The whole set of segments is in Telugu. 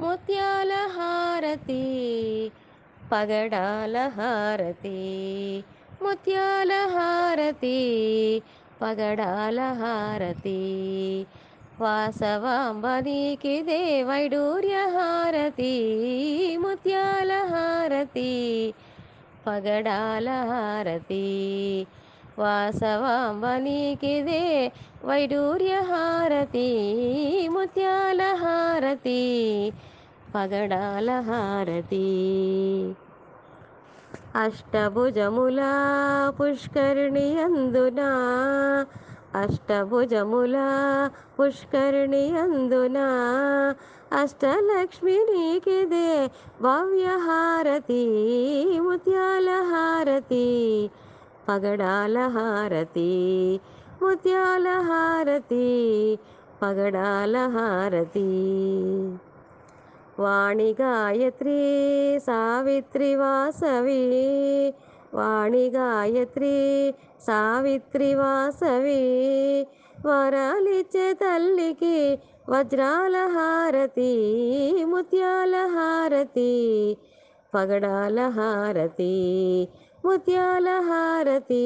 ముత్యాల హారతి పగడాల హారతి, ముత్యాల హారతి పగడాల హారతి, వాసవాంబ నీకిదే వైడూర్య హారతి, ముత్యాల హారతి పగడాల హారతి, వాసవాంబ నీకిదే వైడూర్య హారతి, ముత్యాల హారతి పగడాల హారతి. అష్టభుజముల పుష్కరిణి అందున, అష్టభుజముల పుష్కరిణి అందున, అష్టలక్ష్మి నీకిదే భవ్య హారతి, ముత్యాల హారతి పగడాల హారతి, ముత్యాల హారతి పగడాల హారతి. వాణి గాయత్రి సావిత్రి వాసవి, వాణి గాయత్రి సావిత్రి వాసవి, వరాలిచ్చే తల్లికి వజ్రాల హారతి, ముత్యాల హారతి పగడాల హారతి, ముత్యాల హారతి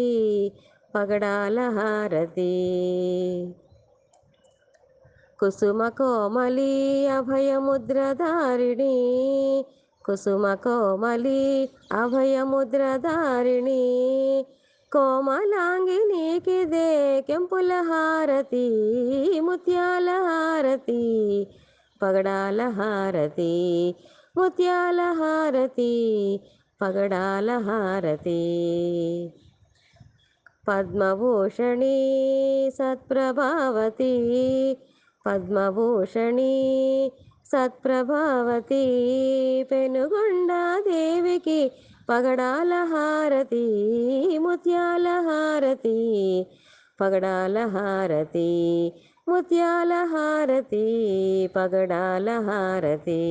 పగడాల హారతి. కుసుమ కోమలి అభయముద్రధారిణి, కుసుమ కోమలి అభయముద్రధారిణి, కోమలాంగి నీకిదే కెంపుల హారతి, ముత్యాల హారతి పగడాల హారతి, ముత్యాల హారతి పగడాల హారతి. పద్మభూషణి సత్ప్రభావతి, పద్మభూషణి సత్ప్రభావతి, పెనుగొండాదేవికి పగడాల హారతి, ముత్యాల హారతి పగడాల హారతి, ముత్యాల హారతి పగడాల హారతి.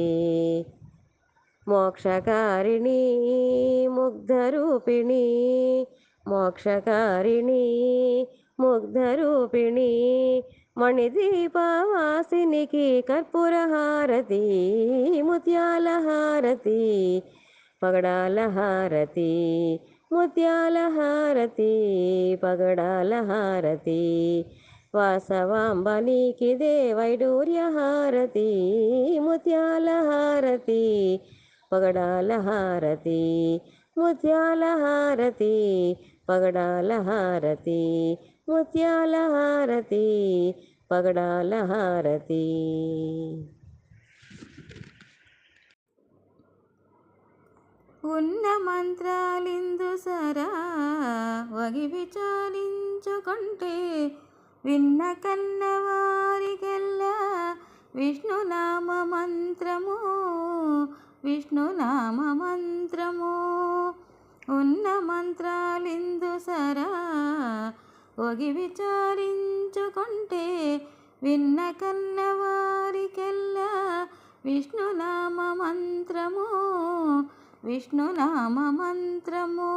మోక్షకారిణి ముగ్ధరూపిణి, మోక్షకారిణి ముగ్ధరూపిణి, మణిదీపవాసినికి కర్పూర హారతి, ముత్యాల హారతి పగడాల హారతి, ముత్యాల హారతి పగడాల హారతి, వాసవాంబ నీకిదే వైడూర్య హారతి, ముత్యాల హారతి పగడాల హారతి, ముత్యాల హారతి పగడాల హారతి, ముత్యాల హారతి పగడాల హారతి. ఉన్న మంత్రాలిందు సరా వగి విచారించుకుంటే, విన్న కన్నవారికెల్లా విష్ణునామ మంత్రము, విష్ణునామ మంత్రము. ఉన్న మంత్రాలిందు సరా వగి విచారించుకుంటే, విన్న కన్నవారికెల్లా విష్ణునామ మంత్రము, విష్ణునామ మంత్రము.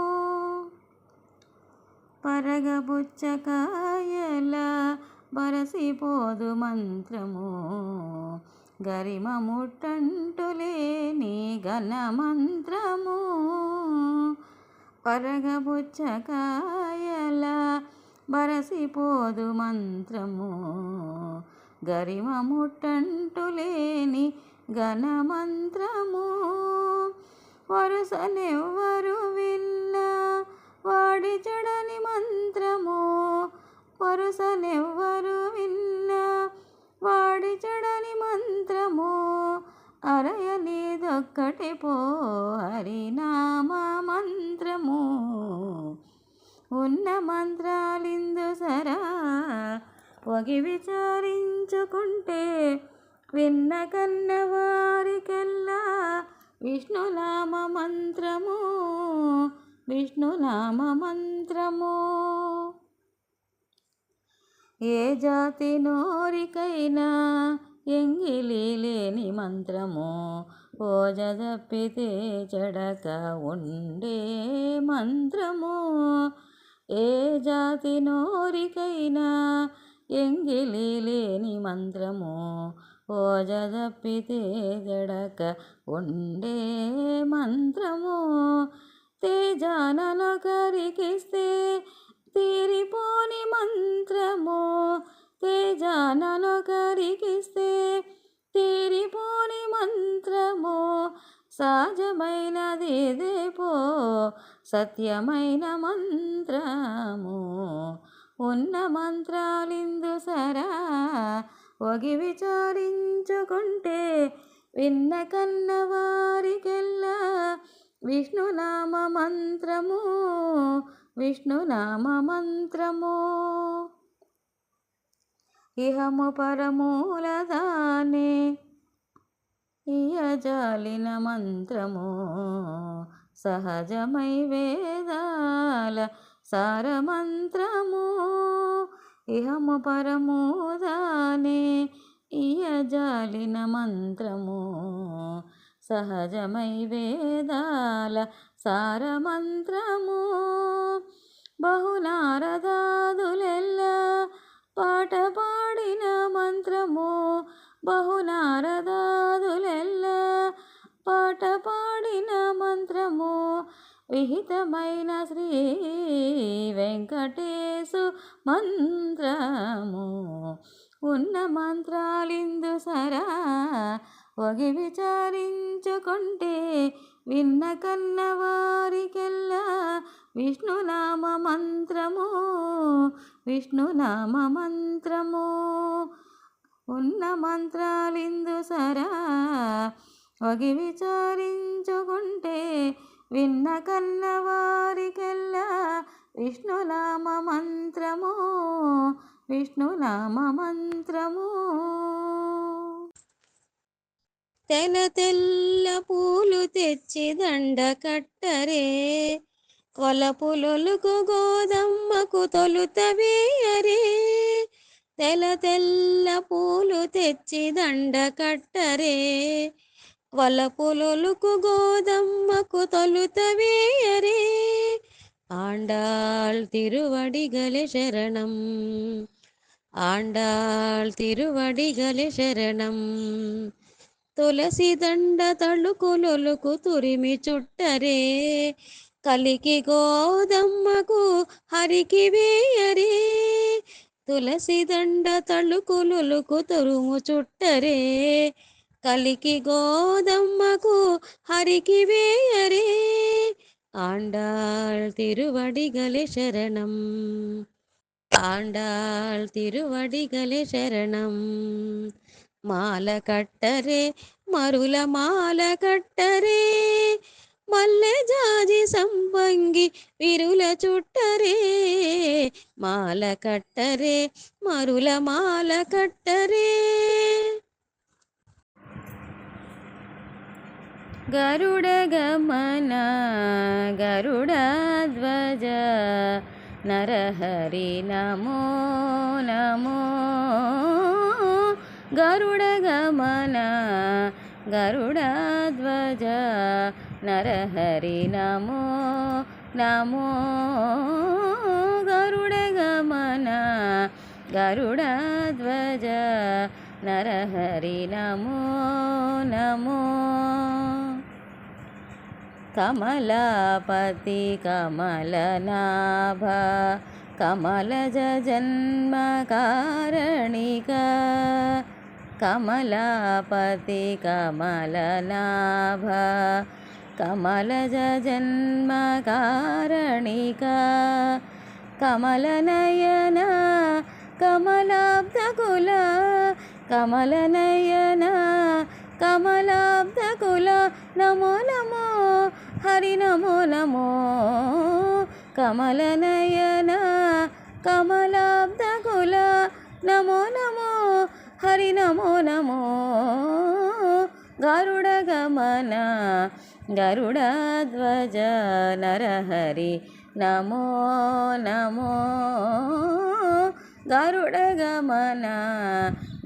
పరగబుచ్చకాయల బరసిపోదు మంత్రము, గరిమ ముట్టంటులేని ఘన మంత్రము. పరగబుచ్చకాయల బరసిపోదు మంత్రము, గరిమ ముట్టంటులేని ఘన మంత్రము. వరుసనెవ్వరు విన్నా వాడి చెడని మంత్రము, వరుసనెవ్వరు విన్నా వాడి చెడని మంత్రము. అరయనిదొక్కటి పో హరినామ మంత్రము. ఉన్న మంత్రాలిందు సరా వగి విచారించుకుంటే, విన్న కన్నవారికెల్లా విష్ణునామ మంత్రము, విష్ణునామ మంత్రము. ఏ జాతి నోరికైనా ఎంగిలి లేని మంత్రము, ఓజదప్పితే చెడక ఉండే మంత్రము. ఏ జాతి నోరికైనా ఎంగిలి లేని మంత్రము, ఓజదప్పితే జడక ఉండే మంత్రము. తేజాననొకరికిస్తే తీరిపోని మంత్రము. తేజాననొకరికిస్తే తీరిపోని మంత్రము. సహజమైనది దేపో సత్యమైన మంత్రము. ఉన్న మంత్రాలిందు సరా ఒగి విచారించుకుంటే విన్న కన్న వారికెల్లా విష్ణునామ మంత్రము. విష్ణునామ మంత్రము. ఇహము పరమూలదానే ఇయజాలిన మంత్రము. సహజమై వేదాల సారమంత్రము. ఇహము పరమూదానే ఇయజాలిన మంత్రము. సహజమై వేదాల సారమంత్రము. బహునారదాదులెల్లా పాట పాడిన మంత్రము. బహునారదాదులెల్లా పాట పాడిన మంత్రము. విహితమైన శ్రీ వెంకటేశు మంత్రము. ఉన్న మంత్రాలిందు సరా ఒగి విచారించుకుంటే విన్న కన్న వారికెల్లా విష్ణునామ మంత్రము. విష్ణునామ మంత్రము. ఉన్న మంత్రాలిందు సరా ఒగి విచారించుకుంటే విన్న కన్న వారికెల్లా విష్ణునామ మంత్రము. విష్ణునామ మంత్రము. తెల్ల తెల్ల పూలు తెచ్చి దండ కట్టరే. కొలపులొలుకు గోదమ్మకు తొలుత వేయరే. తెల్ల తెల్ల పూలు తెచ్చి దండ కట్టరే. వలపులొలుకు గోదమ్మకు తొలుత వేయరే. ఆండాళ్ తిరువడిగలే శరణం. ఆండాళ్ తిరువడిగలే శరణం. తులసి దండ తళుకులొలుకు తురిమి చుట్టరే. కలికి గోదమ్మకు హరికి వేయరే. తులసి దండ తళుకులొలుకు తురుము చుట్టరే. కలికి గోదమ్మకు హరికి వేయరే. ఆండాళ్ తిరువడిగలే శరణం. ఆండాళ్ తిరువడిగలే శరణం. మాల కట్టరే మరుల మాల కట్టరే. మల్లె జాజి సంపంగి విరుల చుట్టరే. మాల కట్టరే మరుల మాల కట్టరే. గరుడ గమన గరుడధ్వజ నరహరి నమో నమో. గరుడ గమన గరుడధ్వజ నరహరి నమో నమో. గరుడ గమన గరుడధ్వజ నరహరి నమో నమో. కమలాపతి కమలనాభ కమలజ జన్మకారణిక. కమలాపతి కమలనాభ కమలజ జన్మకారణిక. కమలనయన కమలాబ్ధకుల కమలనయన కమలాబ్ధకుల నమో నమో హరి నమో నమో. కమలనయన కమలాబ్ధకుల నమో నమో హరి నమో నమో. గరుడ గమన గరుడధ్వజ నరహరి నమో నమో. గరుడ గమన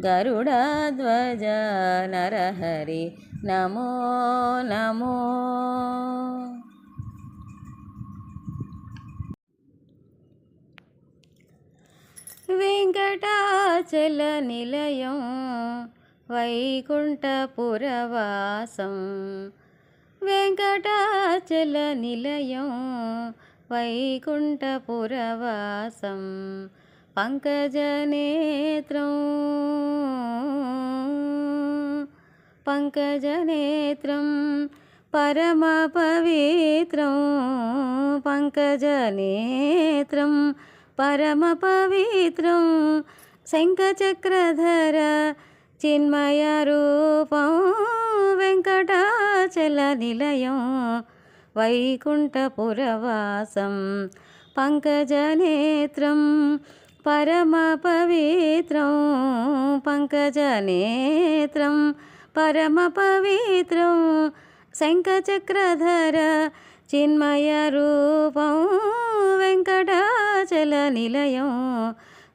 గరుడధ్వజ నరహరి నమో నమో. వెంకటాచల నిలయం వైకుంఠపురవాసం వెంకటాచల నిలయం వైకుంఠపురవాసం పంకజనేత్రం పంకజనేత్రం పరమ పవిత్రం పంకజనేత్రం పరమ పవిత్రం శంఖచక్రధర చిన్మయ రూపం వెంకటాచల నిలయం వైకుంఠపురవాసం పంకజనేత్రం పరమ పవిత్రం పంకజనేత్రం పరమ పవిత్రం శంఖచక్రధర చిన్మయ రూపం వెంకటాచల నిలయం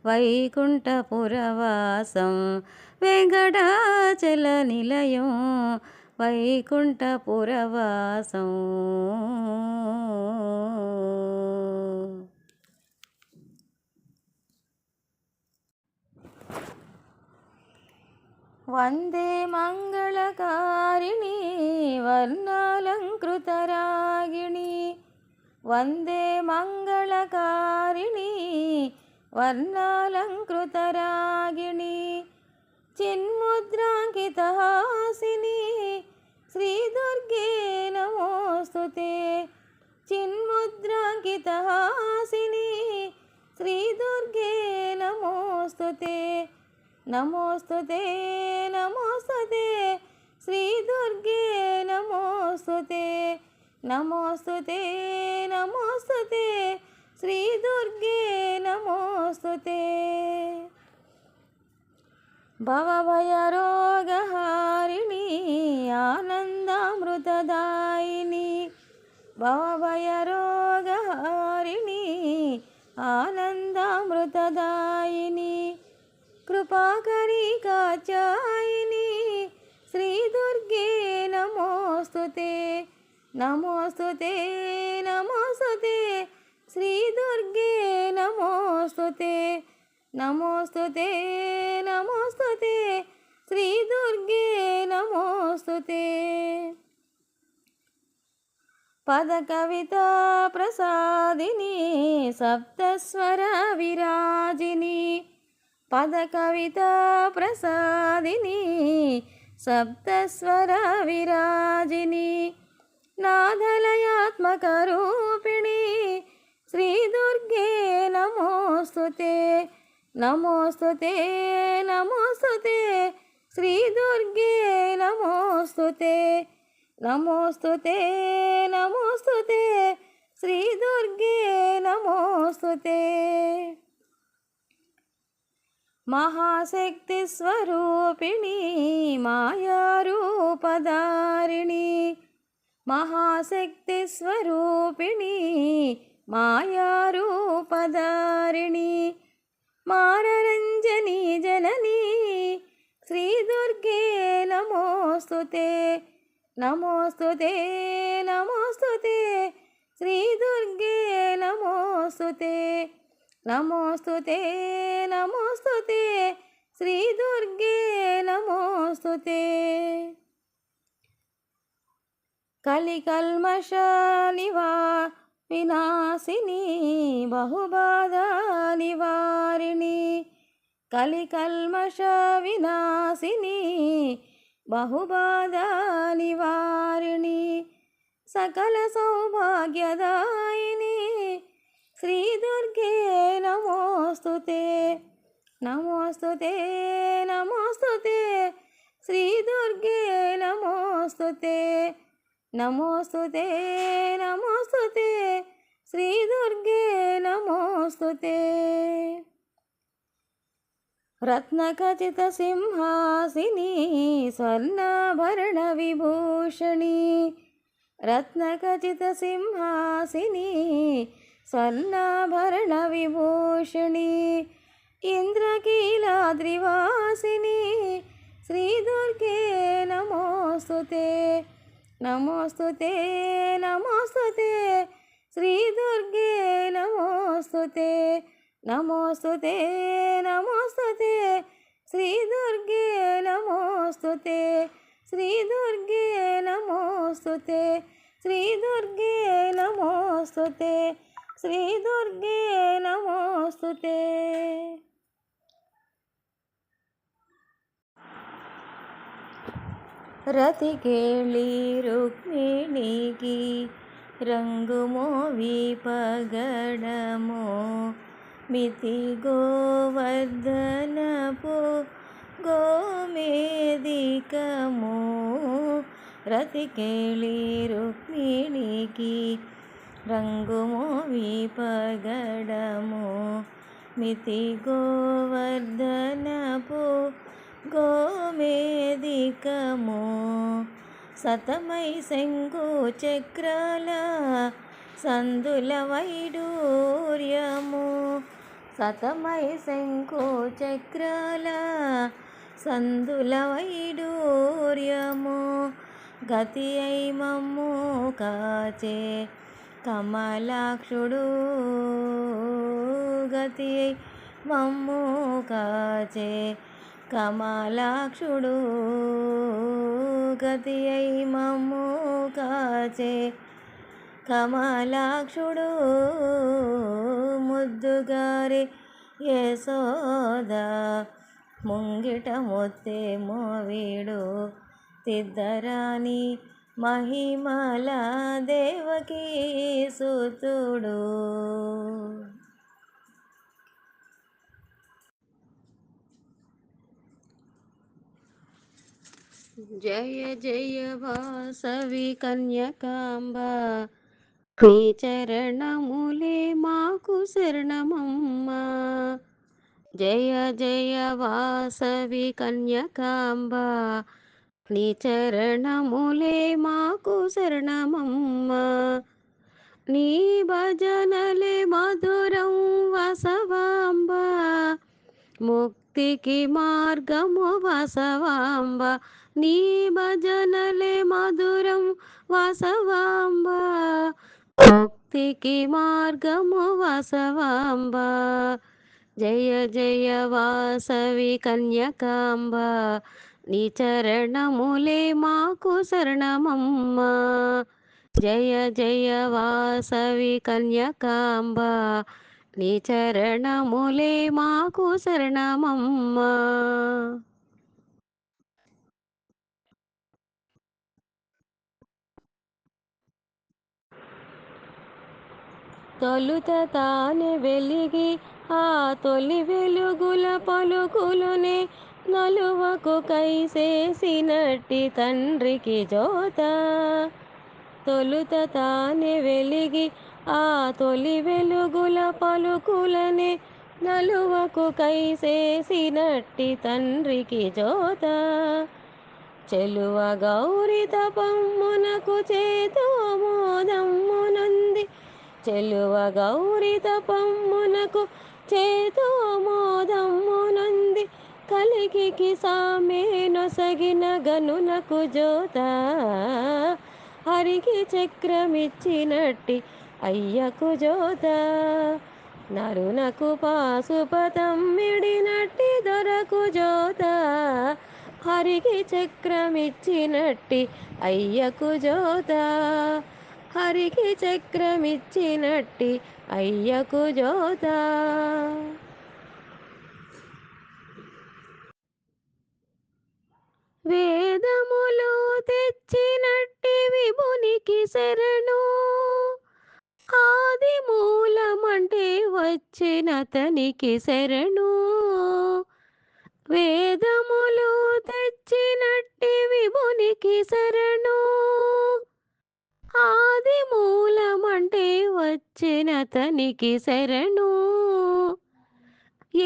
వైకుంఠపురవాసం వెంకటాచల నిలయం వైకుంఠపురవాసం. వందే మంగళకారిణి వర్ణాలంకృతరాగిణి వందే మంగళకారిణి వర్ణాలంకృతరాగిణి చిన్ముద్రాంకితహాసిని శ్రీదుర్గే నమోస్తుతే చిన్ముద్రాంకితహాసిని శ్రీదుర్గే నమోస్తుతే నమోస్తుతే నమోస్తుతే శ్రీదుర్గే నమోస్తుతే నమోస్తుతే నమోస్తుతే శ్రీదుర్గే నమోస్తుతే భవభయరోగహారిణి ఆనందామృతదాయిని భవభయరోగహారిణి ఆనందామృతదాయిని కృపాకరీ కాచాయిని శ్రీదుర్గే నమోస్తుతే నమోస్తుతే నమోస్తుతే శ్రీదుర్గే నమోస్తుతే నమోస్తుతే నమోస్తుతే శ్రీదుర్గే నమోస్తుతే పదకవితా ప్రసాదిని సప్తస్వర విరాజిని పదకవితా ప్రసాదిని సప్తస్వర విరాజిని నాదలయాత్మక రూపిణి శ్రీదుర్గే నమోస్తుతే నమోస్తుతే నమోస్తుతే శ్రీదుర్గే నమోస్తుతే నమోస్తుతే నమోస్తుతే శ్రీదుర్గే నమోస్తుతే మహాశక్తి స్వరూపిణి మాయారూపధారిణి మహాశక్తి స్వరూపిణి మాయారూపధారిణి మారరంజని జనని శ్రీదుర్గే నమోస్తుతే నమోస్తుతే నమోస్తుతే శ్రీదుర్గే నమోస్తుతే నమోస్తుతే నమోస్తుతే శ్రీదుర్గే నమోస్తుతే కలికల్మష వినాశిని బహుబాధా నివారిణి కలికల్మష వినాశిని బహుబాధా నివారిణి సకల సౌభాగ్యదాయిని శ్రీదుర్గే నమోస్తుతే నమోస్తుతే నమోస్తుతే శ్రీదుర్గే నమోస్తుతే నమోస్తుతే నమోస్తుతే శ్రీదుర్గే నమోస్తుతే రత్నఖచిత సింహాసిని స్వర్ణాభరణ విభూషణి రత్నఖచిత సింహాసిని స్వర్ణాభరణ విభూషణి ఇంద్రకీలాద్రివాసిని శ్రీదుర్గే నమోస్తుతే నమోస్తుతే నమోస్తుతే శ్రీదుర్గే నమోస్తుతే నమోస్తుతే నమోస్తుతే శ్రీదుర్గే నమోస్తుతే శ్రీదుర్గే నమోస్తుతే శ్రీదుర్గే నమోస్తుతే శ్రీదుర్గే నమోస్తుతే. రతికేళి రుక్మిణికి రంగుమోవి పగడము మితి గోవర్ధనపు గోమేదికము. రతికేళి రుక్మిణికి రంగుమోవి పగడము మితి గోవర్ధనపు గోమేదికము. సతమై శంకు చక్రాల సందుల వైడూర్యము సతమై శంకు చక్రాల సందుల వైడూర్యము. గతి అయి మమ్ము కాచే కమలాక్షుడు గతి అయి మమ్ము కాచే కమలాక్షుడు గతి అయి మమ్ము కాచే కమలాక్షుడు. ముద్దుగారి యశోద ముంగిట ముత్తేమో వీడు తిద్దరాని మహిమల దేవకీ సుతుడు. జయ జయ వాసవి కన్యకాంబ నీ చరణములే మాకు శరణమమ్మ. జయ జయ వాసవి కన్యకాంబ నీ చరణములే మాకు శరణమమ్మ. నీ భజనలే మధురం వసవాంబ ముక్తికి మార్గము వసవాంబ. నీ భజనలే మధురం వసవాంబ ముక్తికి మార్గము వసవాంబ. జయ జయ వాసవి కన్యకాంబ నీ చరణములే మాకు శరణమమ్మ. జయ జయ వాసవి కన్యకాంబ నీ చరణములే మాకు శరణమమ్మ. తొలుత తానే వెలిగి ఆ తొలి వెలుగుల పలుకులునే నలువకు కైసేసినట్టి తండ్రికి జోత. తొలుత తానే వెలిగి ఆ తొలి వెలుగుల పలుకులనే నలువకు కైసేసినట్టి తండ్రికి జోత. చెలువ గౌరి తపమ్మునకు చేతో మోదమ్మునుంది చెలువ గౌరి తపమ్మునకు చేతో మోదమ్మునుంది కలికి సామే నొసగిన గనులకు జోత. హరికి చక్రమిచ్చినట్టి అయ్యకు జోత. నరునకు పాశుపతమ్మిడినట్టి దొరకు జోత. హరికి చక్రమిచ్చినట్టి అయ్యకు జోత. హరికి చక్రమిచ్చినట్టి అయ్యకు జోత. వేదములో తెచ్చినట్టి విభునికి శరణు ఆది మూలమంటే వచ్చినతనికి శరణు. వేదములో తెచ్చినట్టి విభునికి శరణు ఆది మూలమంటే వచ్చినతనికి శరణు.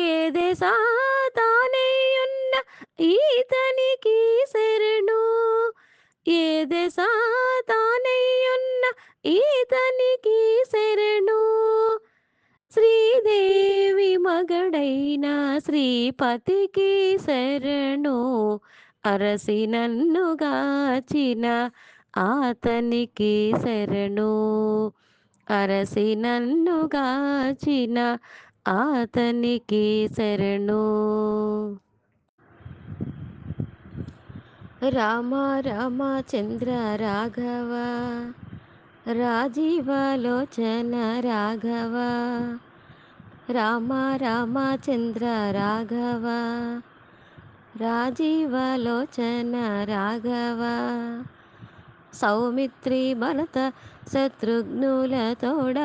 ఏదే సాతానేయున్న ఈతనికి శరణు ఏదే సాతానేయున్న ఈతనికి శరణు. శ్రీదేవి మగడైన శ్రీపతికి శరణు అరసి నన్ను గాచిన ఆతనికి శరణు. అరసి నన్ను గాచిన ఆతనికి శరణు. రామ రామ చంద్ర రాఘవ రాజీవలోచన రాఘవ రామ రామ చంద్ర రాఘవ రాజీవలోచన రాఘవ సౌమిత్రి భరత శత్రుఘ్నుల తోడ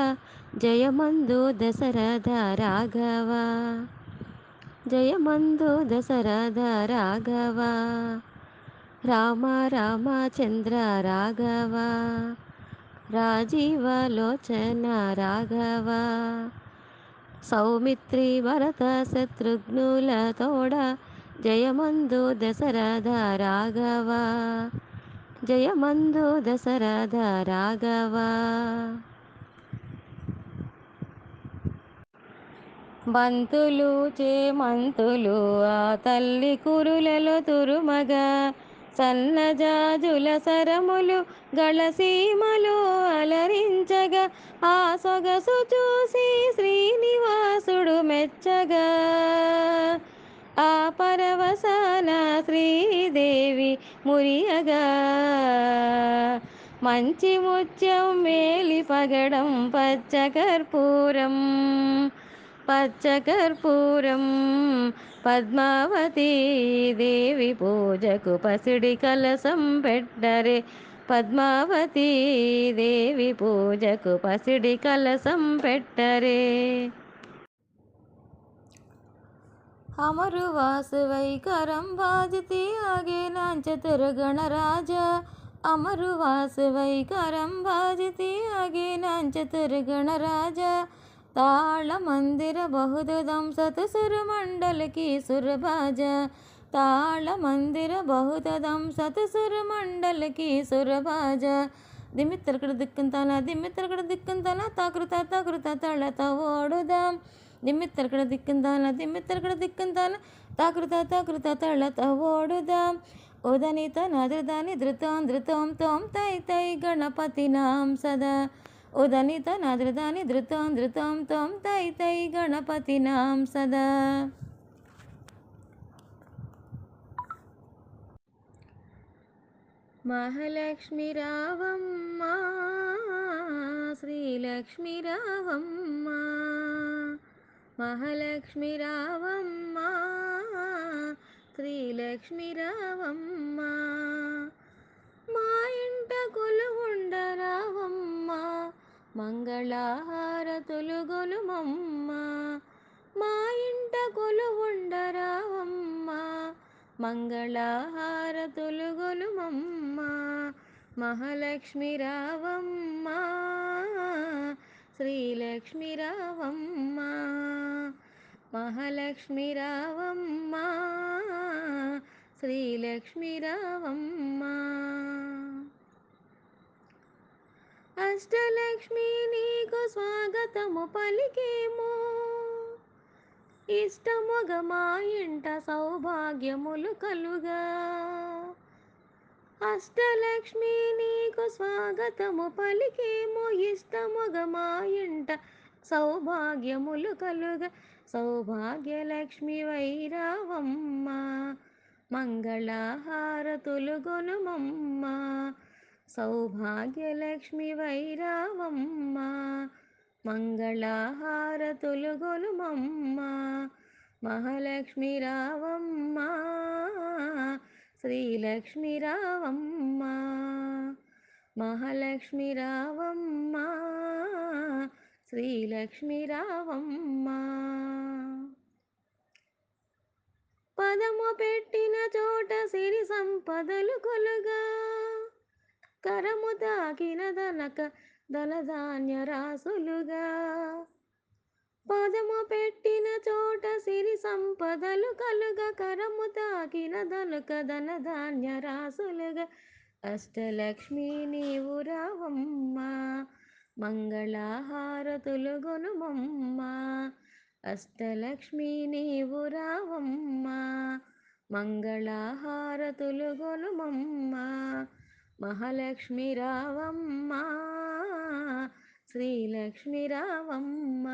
జయమందు దశరథ రాఘవ జయమందు దశరథ రాఘవ రామ రామ చంద్ర రాఘవ రాజీవలోచన రాఘవ సౌమిత్రి భరత శత్రుఘ్నుల తోడ జయమందు దశరథ రాఘవ జయమందు దశరథ రాఘవ బంతులు చేమంతులు ఆ తల్లి కురులలో తురుమగా సన్నజాజుల సరములు గళసీమలో అలరించగా ఆ సొగసు చూసి శ్రీనివాసుడు మెచ్చగా ఆ పరవశాన శ్రీదేవి మురియగా మంచి ముత్యం మేలి పగడం పచ్చకర్పూరం పచ్చకర్పూరం పద్మావతీ దేవి పూజకు పసిడి కలసం పెట్టరే పద్మావతీ దేవి పూజకు పసిడి కలసం పెట్టరే అమరు వాసువైకరం వాజితి ఆగే నాంచతుర గణరాజ అమరు వాసువైకరం వాజితి ఆగే నాంచతుర గణరాజ తాళ మందిర బహుదం సత్ సురమండల की सुरबाज తాళ మందిర బహుదం సత్ సురమండల की सुरबाज దిమ్మిత్తరకడ దిక్కంతాన తాకృత తళత ఓడుదాం దిమ్మిత్తరకడ తాకృత తళత ఓడుదాం ఉదనిత నదృదాని ధృతం తోం తై తై గణపతి నాం సదా ఉదనిత నదృదాని ధృతం తోం తై తై గణపతి నాం సదా. మహాలక్ష్మి రావమ్మ శ్రీలక్ష్మి రావమ్మ మహాలక్ష్మి రావమ్మ శ్రీలక్ష్మి రావమ్మ మా ఇంట కొలువుండ రావమ్మ మంగళహారతులు గొలుమమ్మ మా ఇంట కొలువుండ రావమ్మ మంగళహారతులు గొలుమమ్మ మహాలక్ష్మి రావమ్మ శ్రీలక్ష్మి రావమ్మ మహాలక్ష్మి రావమ్మ శ్రీలక్ష్మి రావమ్మ అష్టలక్ష్మి నీకు స్వాగతము పలికేమో ఇష్టముగ మా ఇంట సౌభాగ్యములు కలుగా అష్టలక్ష్మి నీకు స్వాగతము పలికేమో ఇష్టముగ మా ఇంట సౌభాగ్యములు కలుగా సౌభాగ్యలక్ష్మి వైరావమ్మ మంగళహారతులు గొలుమమ్మ సౌభాగ్యలక్ష్మి వైరావమ్మ మంగళహారతులు గొలుమమ్మ మహాలక్ష్మి రావమ్మ శ్రీలక్ష్మి రావమ్మ మహాలక్ష్మి రావమ్మ శ్రీలక్ష్మి రావమ్మ పదము పెట్టిన చోట సిరి సంపదలు కొలుగా కరము తాకిన ధనధాన్య రాసులుగా పదము పెట్టిన చోట సిరి సంపదలు కలుగా కరము తాకిన ధనధాన్య రాసులుగా అష్టలక్ష్మి నీవు రావమ్మ మంగళహారతులు గొలుమమ్మ అష్టలక్ష్మి నీవు రావమ్మ మంగళహారతులు గొలుమమ్మ మహాలక్ష్మి రావమ్మ శ్రీలక్ష్మి రావమ్మ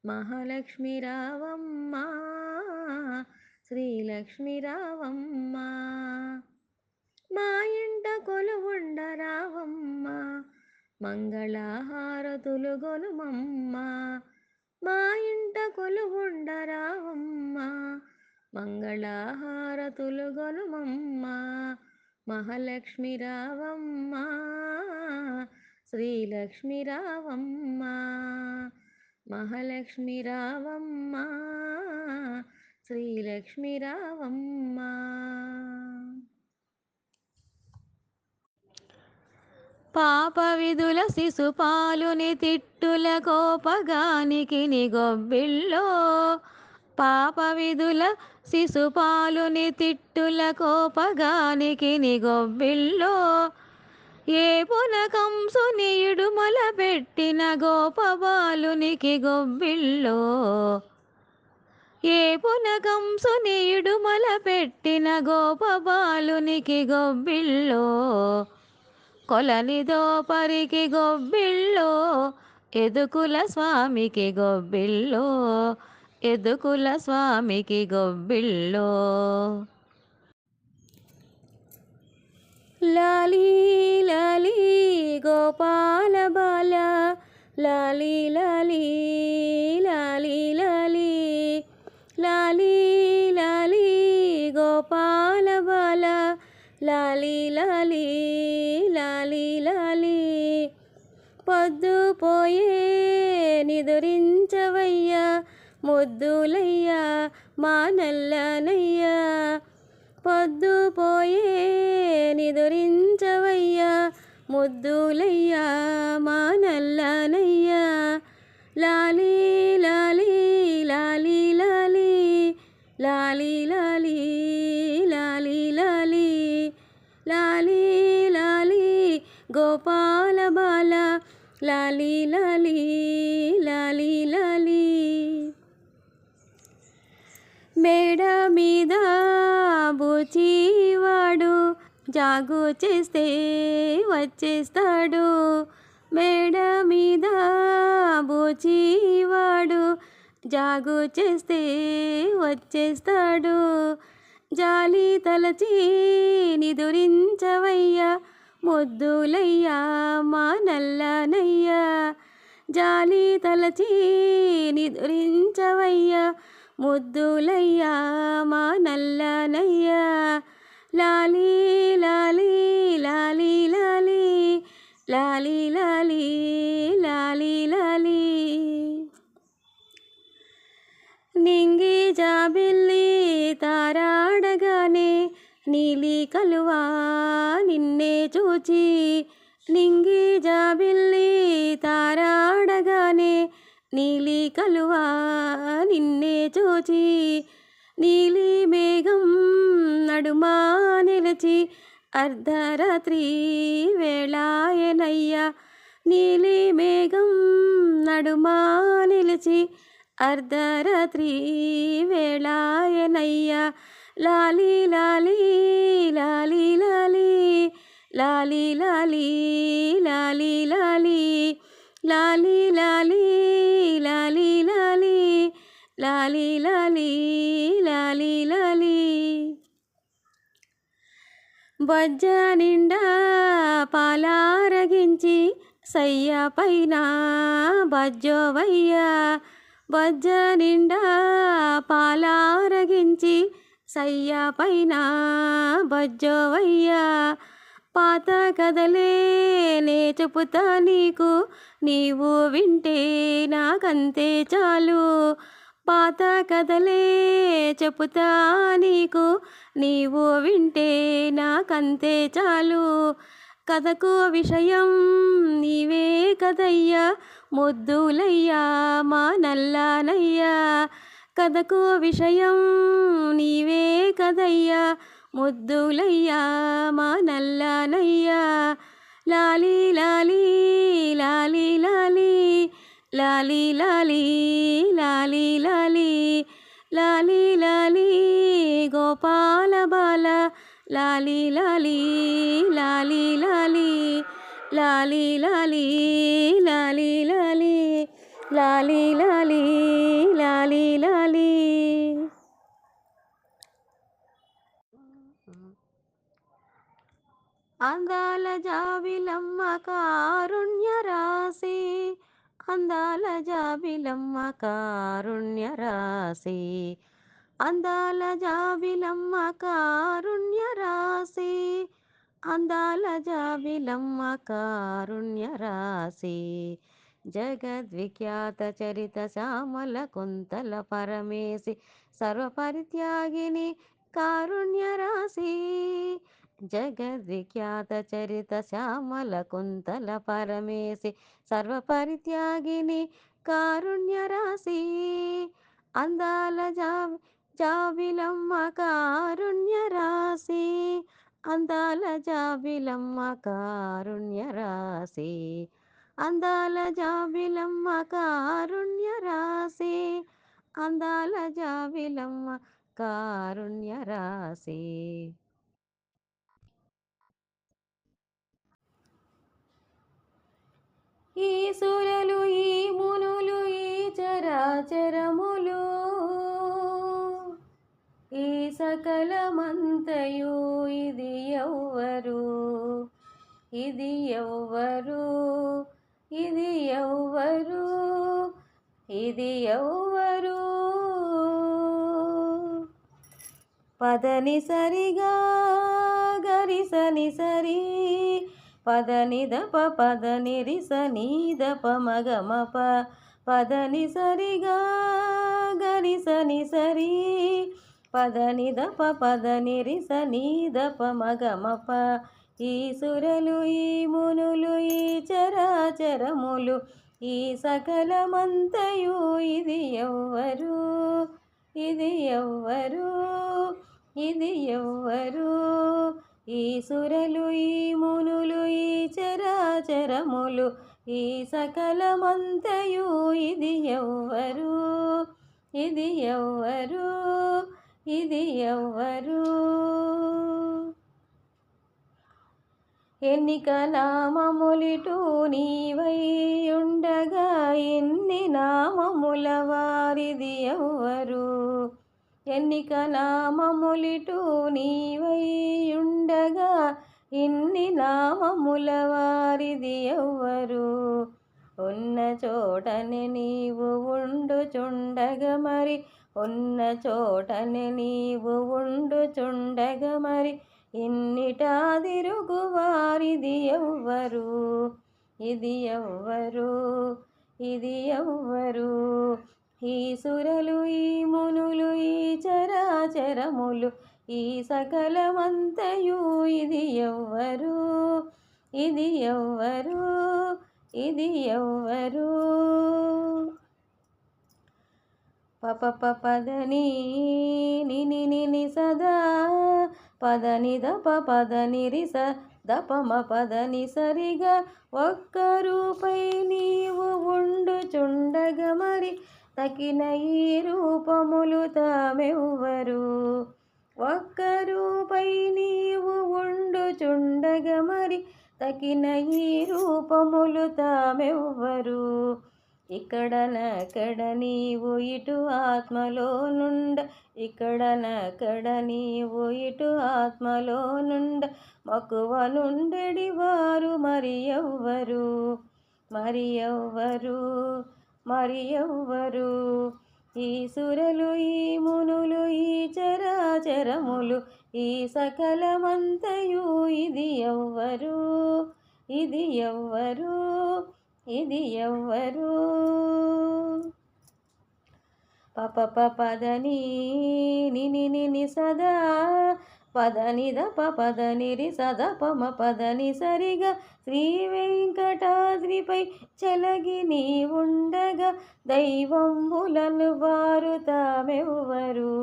మహాలక్ష్మి రావమ్మ శ్రీలక్ష్మి రావమ్మ, మా ఇంట కొలువుండ రావమ్మ, మంగళహారతులు గొలుమమ్మ, మా ఇంట కొలువుండ రావమ్మ, మంగళహారతులు గొలుమమ్మ, మహాలక్ష్మి రావమ్మ, శ్రీలక్ష్మి రావమ్మ, మహాలక్ష్మి రావమ్మ, శ్రీలక్ష్మి రావమ్మ. పాప విధుల శిశుపాలుని తిట్టుల కోపగానికి నిగొబ్బిల్లో, పాప విధుల శిశుపాలుని తిట్టుల కోపగానికి నిగొబ్బిల్లో, ఏ పునకంసుని ఇడుమల పెట్టిన గోపబాలునికి గొబ్బిల్లో, ఏ పునకంసుని ఇడుమల పెట్టిన గోపబాలునికి గొబ్బిల్లో, కొలనిదో పరికి గొబ్బిల్లో, ఎదుకుల స్వామికి గొబ్బిల్లో, ఎదుకుల స్వామికి గొబ్బిల్లో. లాలీ లాలీ గోపాల బాల, లాలీ లాలీ లాలీ లాలీ, లాలీ లాలీ గోపాల బాల, లాలీ లాలీ లాలీ లాలీ. పొద్దు పోయే నిదురించవయ్యా ముద్దులయ్యా మా నల్లనయ్యా, పొద్దు పోయే నిదురించవయ్యా ముద్దులయ్యా మా నల్లనయ్యా, లాలీ లాలీ లాలీ లాలీ, లాలీ లాలీ లాలీ లాలీ, లాలీ లాలీ గోపాల బాల, లాలీ లాలీ లాలీ లాలీ. మేడ మీద బూచివాడు జాగు చేస్తే వచ్చేస్తాడు, మేడ మీద బూచివాడు జాగు చేస్తే వచ్చేస్తాడు, జాలి తలచి నిదురించవయ్యా ముద్దులయ్యా మా నల్లనయ్యా, జాలి తలచి నిదురించవయ్యా ముద్దులయ్యా మా నల్లనయ్యా, లాలీ లాలీ లాలీ లాలీ, లాలీ లాలీ లాలీ లాలీ. నింగి జాబిల్లి తారాడగానే నీలి కలువా నిన్నే చూచి, నింగి జాబిల్లి తారాడగానే నీలి కలువా నిన్నే చూచి, నీలి మేఘం నడుమా నిలిచి అర్ధరాత్రి వేళాయనయ్యా, నీలి మేఘం నడుమా నిలిచి అర్ధరాత్రి వేళాయనయ్యా, లాలీ లాలీ లాలీ లాలీ, లాలీ లాలీ లాలీ లాలీ, లాలీ లాలీ లాలీ లాలీ, లాలీ లాలీ లాలీ లాలీ. బొజ్జ నిండా పాలారగించి సయ్య పైన బజ్జోవయ్యా, బొజ్జ నిండా పాలారగించి సయ్య పైన బజ్జోవయ్యా, పాత కథలే నే చెప్పుతా నీకు నీవు వింటే నాకంతే చాలు, పాత కథలే చెప్పుతా నీకు నీవు వింటే నాకంతే చాలు, కథకు విషయం నీవే కదయ్యా ముద్దులయ్యా మా నల్లనయ్యా, కథకు విషయం నీవే కదయ్యా ముద్దులయ్యా మా నల్లనయ్యా, లాలీ లాలీ లాలీ లాలీ, లాలీ లాలీ లాలీ లాలీ, లాలీ లాలీ గోపాల బాల, లాలీ లాలీ లాలీ లాలీ, లాలీ లాలీ లాలీ లాలీ, లాలీ లాలీ లాలీ లాలీ. అందాల జాబిలమ్మ కారుణ్య రాశి, అందాల జాబిలమ్మ కారుణ్య రాశి, అందాల జాబిలమ్మ కారుణ్య రాశి, అందాల జాబిలమ్మ కారుణ్య రాశి, జగద్విఖ్యాత చరిత శ్యామల కుంతల పరమేశి సర్వపరిత్యాగిని కారుణ్య రాశి, జగద్విఖ్యాత చరిత శ్యామల కుంతల పరమేశి సర్వపరిత్యాగిని కారుణ్య రాశి, అందాల జాబిలమ్మ కారుణ్య రాశి, అందాల జాబిలమ్మ కారుణ్య రాశి, అందాల జాబిలమ్మ కారుణ్య రాశి, అందాల జాబిలమ్మ కారుణ్య రాశి. ఈ సురలు ఈ మునులు ఈ చరాచరములు ఈ సకలమంతయు ఇది ఎవ్వరు, ఇది ఎవ్వరు, ఇది ఎవ్వరు, ఇది ఎవ్వరు. పదని సరిగా గరిసని సరి పదని దప పదని రిసని దప మగమప పదని సరిగా గరిసని సరి పదని దప పదని రిసని దప మగమప. ఈ సురలు ఈ మునులు ఈ చరాచరములు ఈ సకలమంతయు ఇది ఎవ్వరు, ఇది ఎవ్వరు, ఇది ఎవ్వరు. ఈ సురలు ఈ మునులు ఈ చరాచరములు ఈ సకలమంతయు ఇది ఎవ్వరు, ఇది ఎవ్వరు, ఇది ఎవ్వరు. ఎన్నిక నామములిటు నీవై ఉండగా ఎన్ని నామముల వారిది ఎవ్వరు, ఎన్నిక నామములిటు నీవై ఉండగా ఇన్ని నామముల వారిది ఎవ్వరు. ఉన్న చోటనే నీవు ఉండుచుండగ మరి, ఉన్న చోటనే నీవు ఉండుచుండగ మరి ఇన్నిటా తిరుగు వారిది ఎవ్వరు, ఇది ఎవ్వరు, ఇది ఎవ్వరు. ఈ సురలు ఈ మునులు ఈ చరాచరములు ఈ సకలమంతయు ఇది ఎవ్వరు, ఇది ఎవ్వరు, ఇది ఎవ్వరు. పప పదని నిని నిని సదా పదని దప పదని రిస దపమ పదని సరిగా ఒక్క రూపై నీవు ఉండుచుండగ మరి తగిన ఈ రూపములు తామెవ్వరు, ఒక్క రూపై నీవు ఉండుచుండగ మరి తగిన ఈ రూపములు తామెవ్వరు. ఇక్కడనక్కడ నీవు ఇటు ఆత్మలో నుండ, ఇక్కడనక్కడ నీవు ఇటు ఆత్మలో నుండ మక్కువ నుండెడి వారు మరి ఎవ్వరు, మరి ఎవ్వరు, మరి ఎవ్వరు. ఈ సురలు ఈ మునులు ఈ చరాచరములు ఈ సకలమంతయు ఇది ఎవ్వరు, ఇది ఎవ్వరు, ఇది ఎవ్వరు. పప పదని నిని నిని సదా పదని దప పదని రి సదపమ పదని సరిగా శ్రీ వెంకటాద్రిపై చలగి నీ ఉండగా దైవంబులను వారు తామెవ్వరు,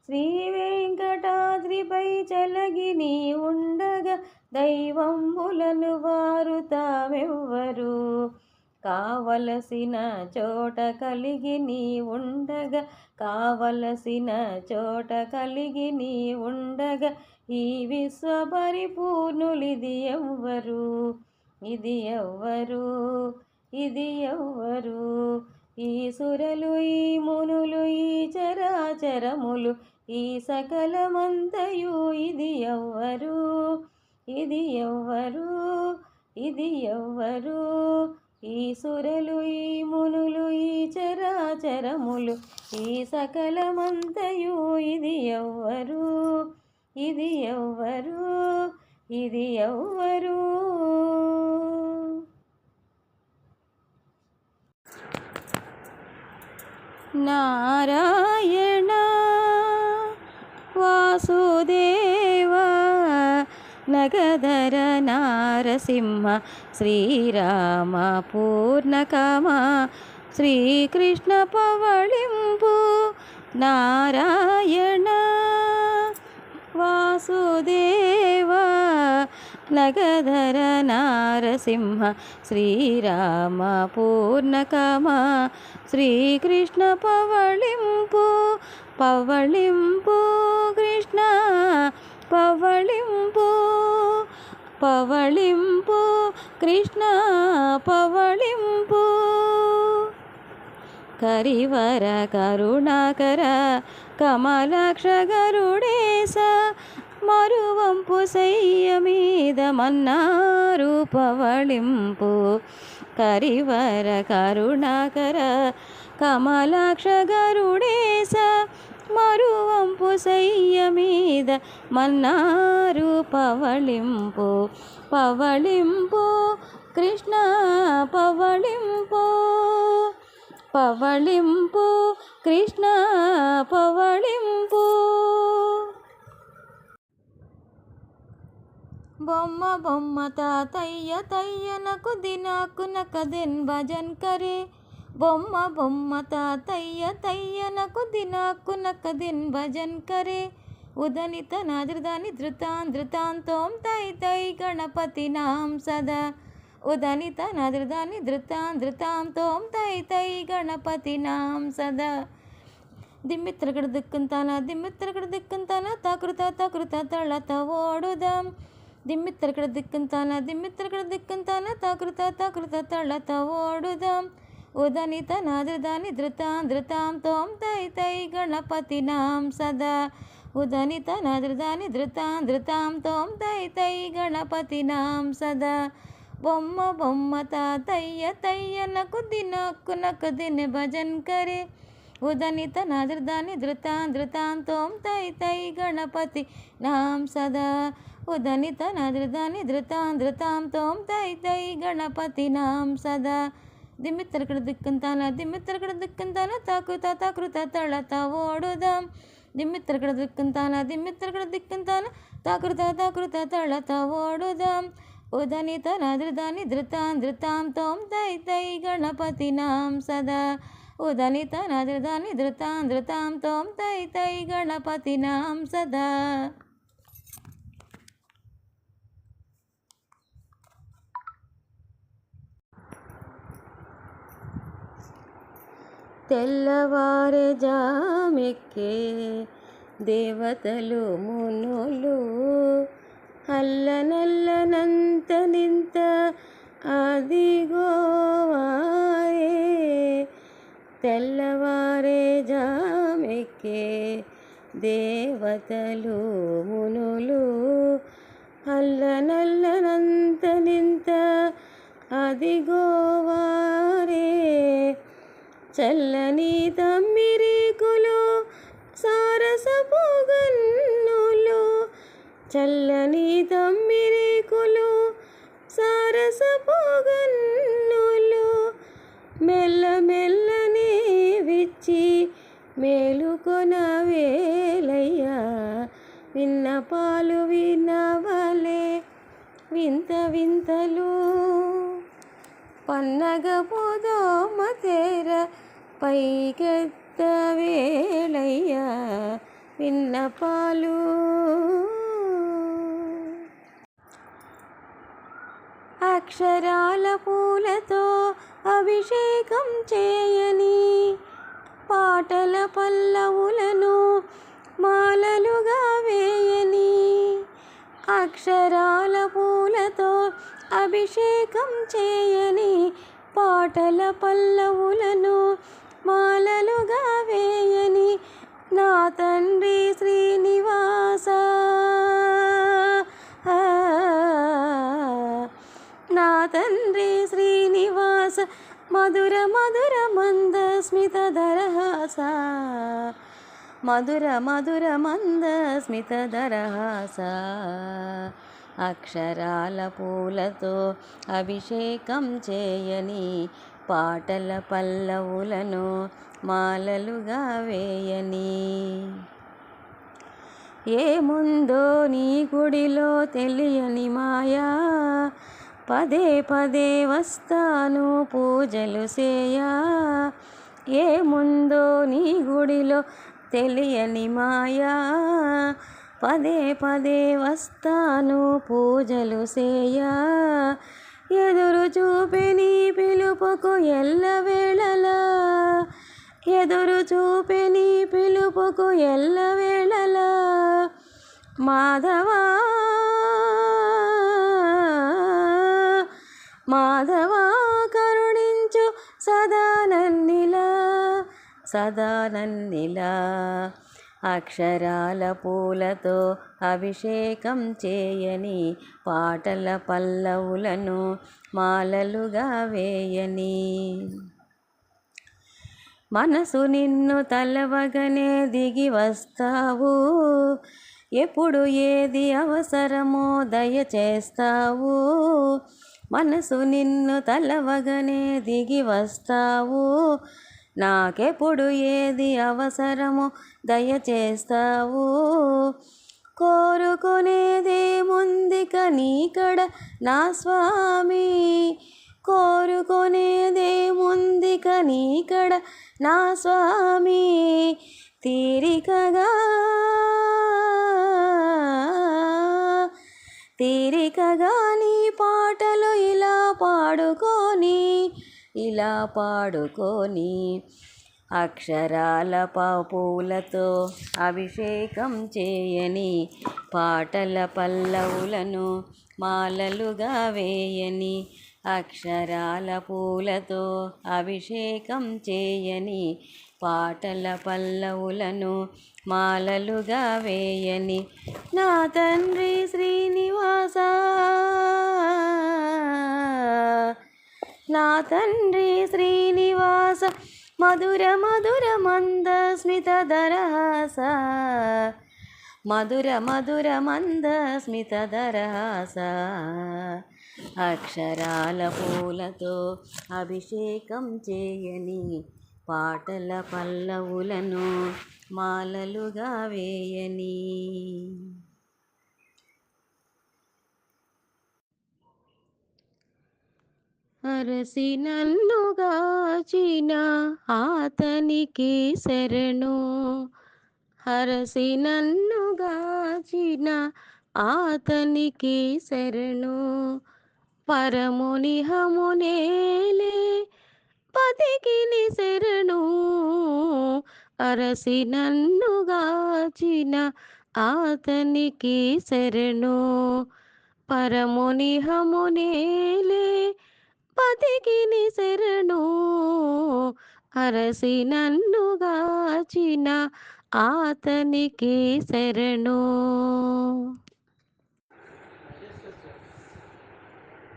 శ్రీ వెంకటాద్రిపై చలగి నీ ఉండగా దైవంబులను వారు తామెవ్వరు. కావలసిన చోట కలిగి నీ ఉండగా, కావలసిన చోట కలిగి నీ ఉండగా ఈ విశ్వ పరిపూర్ణులిది ఎవ్వరు, ఇది ఎవ్వరు, ఇది ఎవ్వరు. ఈ సురలు ఈ మునులు ఈ చరాచరములు ఈ సకలమంతయు ఇది ఎవ్వరు, ఇది ఎవ్వరు, ఇది ఎవ్వరు, ఈ సురలు ఈ మునులు ఈ చరాచరములు, ఈ సకలమంతయు ఇది ఎవ్వరు, ఇది ఎవ్వరు, ఇది ఎవ్వరు. నారాయణ వాసుదేవ నగధర నారసింహ శ్రీరామ పూర్ణకామ శ్రీకృష్ణ పవళింపు నారాయణ వాసుదేవ నగధర నారసింహ శ్రీరామ పూర్ణకామ శ్రీకృష్ణ పవళింపు పవళింపు కృష్ణ పవళింపు పవళింపు కృష్ణ పవళింపు కరివర కరుణాకర కమలాక్ష గరుడేశ మరువంపు శయ్య మీద మన్నారు పవళింపు కరివర కరుణాకర కమలాక్ష గరుడేశ మరువంపు శయ్య మీద మన్నారు పవళింపు పవళింపు కృష్ణ పవళింపు పవళింపు కృష్ణ పవళింపు బొమ్మ బొమ్మ తాతయ్య తయ్యనకు దినాకునకదెన్ భజన్ కరే బొమ్మ బొమ్మ తాతయ్య తయ్యనకు దినాకునకదెన్ భజన్ కరే ఉదనిత నాదృదాని ధృతాన్ ధృతాంతోం తై తై గణపతి నాం సదా ఉదనిత నాదృదాని ధృతాన్ ధృతాంతోం తై తై గణపతి నాం సదా దిమ్మిత్రగడ దిక్కుంతాన దిమ్మిత్రగడ దిక్కుంతాన తకృత తకృత తళత ఓడుదాం దిమ్మిత్రగడ దిక్కుంతాన దిమ్మిత్రగడ దిక్కుంతాన తకృత తకృత తళత ఓడుదాం ఉదనిత నాదృదాని ధృతాన్ ధృతాంతోం తై తై గణపతి నాం సదా ఉదనిత నాదృదాని ధృతాన్ ధృతాంతోం తై తై గణపతి నాం సదా బొమ్మ బొమ్మ తాతయ్య తయ్యనకు దినాకునకు దిన భజన్ కరే ఉదనిత నాదృదాని ధృతాన్ ధృతాంతోం తై తై గణపతి నాం సదా ఉదనిత నాదృదాని ధృతాన్ ధృతాంతోం తై తై గణపతి నాం సదా దిమ్మిత్రకడ దిక్కుంతాన దిమ్మిత్రకడ దిక్కుంతాన తకృత తకృత తళత ఓడుదాం దిమ్మిత్రకడ దిక్కుంతాన దిమ్మిత్రకడ దిక్కుంతాన తకృత తకృత తళత ఓడుదాం ఉదనిత నాదృదాని ధృతాన్ ధృతాంతోం తై తై గణపతి నాం సదా ఉదనిత నాదృదాని ధృతాన్ ధృతాంతోం తై తై గణపతి నాం సదా. తెల్లవారే జామెక్కే దేవతలు మునులు అల్లనల్లనంత నింత అదిగోవారే తెల్లవారే జామెక్కే దేవతలు మునులు అల్లనల్లనంత నింత అదిగోవారే చల్లని తమ్మిరేకులు సారసపు గన్నులు చల్లని తమ్మిరేకులు సారసపు గన్నులు మెల్ల మెల్లనే విచ్చి మేలుకొన వేలయ్యా విన్నపాలు వినవలే వింత వింతలు పన్నగ పోదోమ తేర పైకెత్త వేళయ్యా విన్నపాలు అక్షరాల పూలతో అభిషేకం చేయని పాటల పల్లవులను మాలలుగా వేయని అక్షరాల పూలతో అభిషేకం చేయని పాటల పల్లవులను మాలలుగా వేయని నా తండ్రి శ్రీనివాస, నా తండ్రి శ్రీనివాస, మధుర మధుర మంద స్మిత దరహాస, మధుర మధుర మంద స్మిత దరహాస. అక్షరాల పూలతో అభిషేకం చేయని, పాటల పల్లవులను మాలలుగా వేయని. ఏముందో నీ గుడిలో తెలియని మాయా, పదే పదే వస్తాను పూజలు చేయా. ఏముందో నీ గుడిలో తెలియని మాయా, పదే పదే వస్తాను పూజలు చేయా. ఎదురు చూపే నీ పిలుపుకు ఎల్లవేళలా, ఎదురు చూపే నీ పిలుపుకు ఎల్లవేళలా. మాధవా మాధవా కరుణించు సదా నన్నిలా, సదా నన్నిలా. అక్షరాల పూలతో అభిషేకం చేయని, పాటల పల్లవులను మాలలుగా వేయని. మనసు నిన్ను తలవగనే దిగి వస్తావు, ఎప్పుడు ఏది అవసరమో దయచేస్తావు. మనసు నిన్ను తలవగనే దిగి వస్తావు, నాకెప్పుడు ఏది అవసరమో దయచేస్తావు. కోరుకునేదేముందిక నీకడ నా స్వామి, కోరుకునేదేముందిక నీకడ నా స్వామి. తీరికగా తీరికగా నీ పాటలు ఇలా పాడుకొని, ఇలా పాడుకొని. అక్షరాల పూలతో అభిషేకం చేయని, పాటల పల్లవులను మాలలుగా వేయని. అక్షరాల పూలతో అభిషేకం చేయని, పాటల పల్లవులను మాలలుగా వేయని. నా తండ్రి శ్రీనివాస, నా తండ్రి శ్రీనివాస, మధుర మధుర మంద స్మిత దరహాస, మధుర మధుర మంద స్మిత దరహాస. అక్షరాల పూలతో అభిషేకం చేయని, పాటల పల్లవులను మాలలుగా వేయని. అరసి నన్నుగాచిన ఆతనికి శరణు, హరసి నన్నుగాచిన ఆతనికి శరణు. పరమునిహమునేలే పతికిని శరణు, అరసి నన్నుగాచిన ఆతనికి శరణు. పరమునిహమునేలే పతికిని శరణు, అరసి నన్నుగాచిన ఆతనికి శరణు.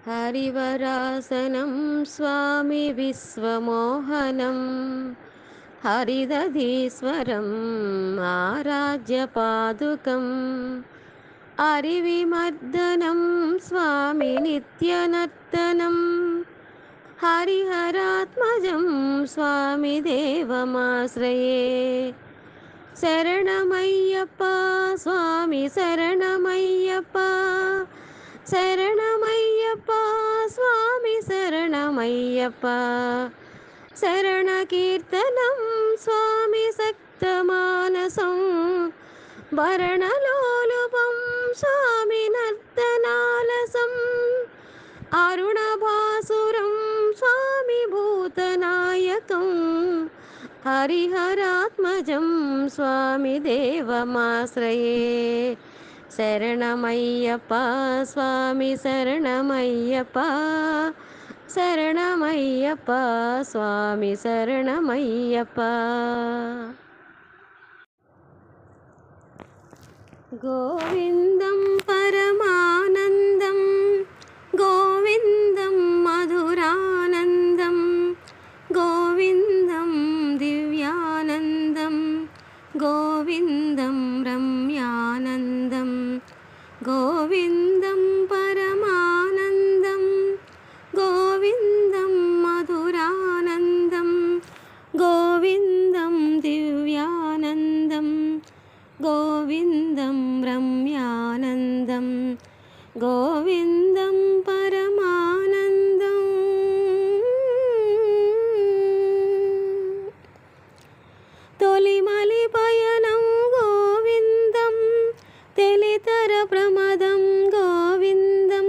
హరివరాసనం స్వామి విశ్వమోహనం, హరిదధీశ్వరం ఆరాధ్య పాదుకం. హరివిమర్దనం స్వామి నిత్యనర్తనం, హరిహరాత్మజం స్వామి దేవమాశ్రయే. శరణమయ్యప్ప స్వామి శరణమయ్యప్ప, శరణమయ్యప్ప స్వామి శరణమయ్యప్ప. శరణ కీర్తనం స్వామి సక్తమానసం, భరణలోలుపం స్వామి నర్తనాలసం. అరుణభాసురం స్వామి భూతనాయకం, హరిహరాత్మజం స్వామి దేవమాశ్రయే. శరణమయ్యప్ప స్వామి శరణమయ్యప్ప, శరణమయ్యప్ప స్వామి శరణమయ్యప్ప. గోవిందం పరమానందం గోవిందం మధురానందం గోవిందం దివ్యానందం గోవిందం రమ్యానందం గోవిందం పరమానందం గోవిందం మధురానందం గోవిందం దివ్యానందం గోవిందం రమ్యానందం గోవిందం పరమానందం. తొలిమలి పయనం గోవిందం తెలితర ప్రమదం గోవిందం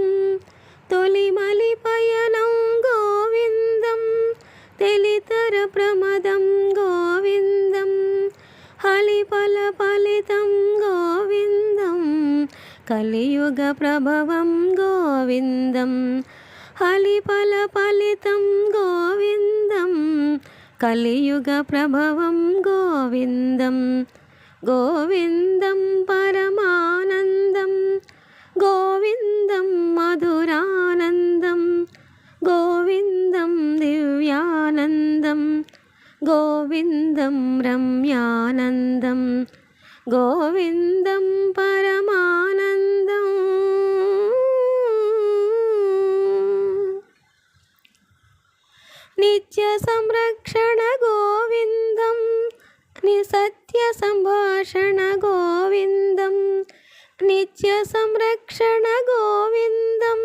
తొలిమలి పయనం గోవిందం తెలితర ప్రమదం గోవిందం హలిఫల ఫలితం గోవిందం కలియుగ ప్రభవం గోవిందం హలిఫల ఫలితం గోవిందం కలియుగ ప్రభవం గోవిందం గోవిందం పరమానందం గోవిందం మధురానందం గోవిందం దివ్యానందం గోవిందం రమ్యానందం గోవిందం పరమానందం. నిత్య సంరక్షణ గోవిందం నిసత్య సంభాషణ గోవిందం నిత్య సంరక్షణ గోవిందం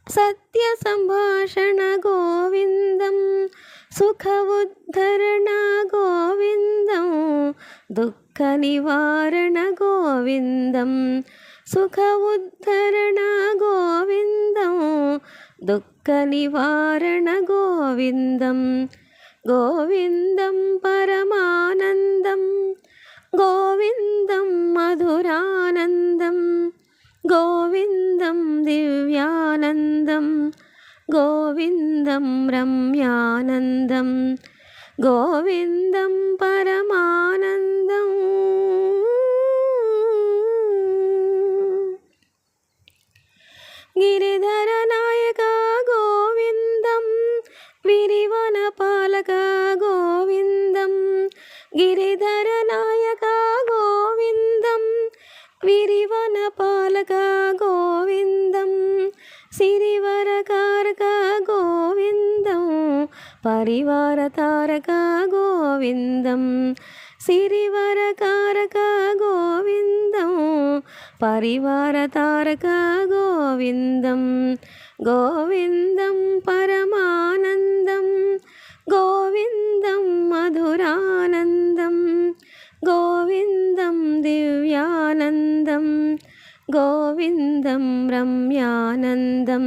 సత్య సంభాషణ గోవిందం సుఖ ఉద్ధరణ గోవిందం దుఃఖ నివారణ గోవిందం సుఖ ఉద్ధరణ గోవిందం దుఃఖ నివారణ గోవిందం గోవిందం పరమానందం గోవిందం మధురానందం గోవిందం దివ్యానందం గోవిందం రమ్యానందం గోవిందం పరమానందం. గిరిధర నాయక గోవిందం విరివన పాలక గోవిందం గిరిధర నాయక గోవిందం విరివన పాలక గోవిందం సిరివర కారక గోవిందం పరివార తారక గోవిందం సిరివర కారక గోవిందం పరివార తారక గోవిందం గోవిందం పరమానందం గోవిందం మధురానందం గోవిందం దివ్యానందం గోవిందం రమ్యానందం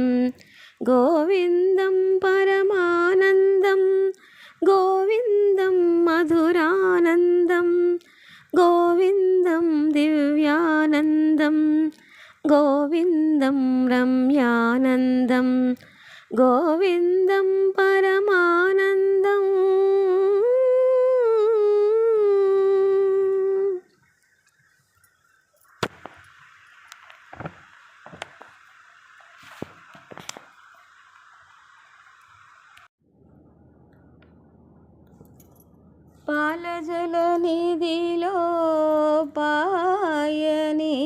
గోవిందం పరమానందం గోవిందం మధురానందం గోవిందం దివ్యానందం గోవిందం రమ్యానందం గోవిందం పరమానందం. పాలజల నిధిలో పాయని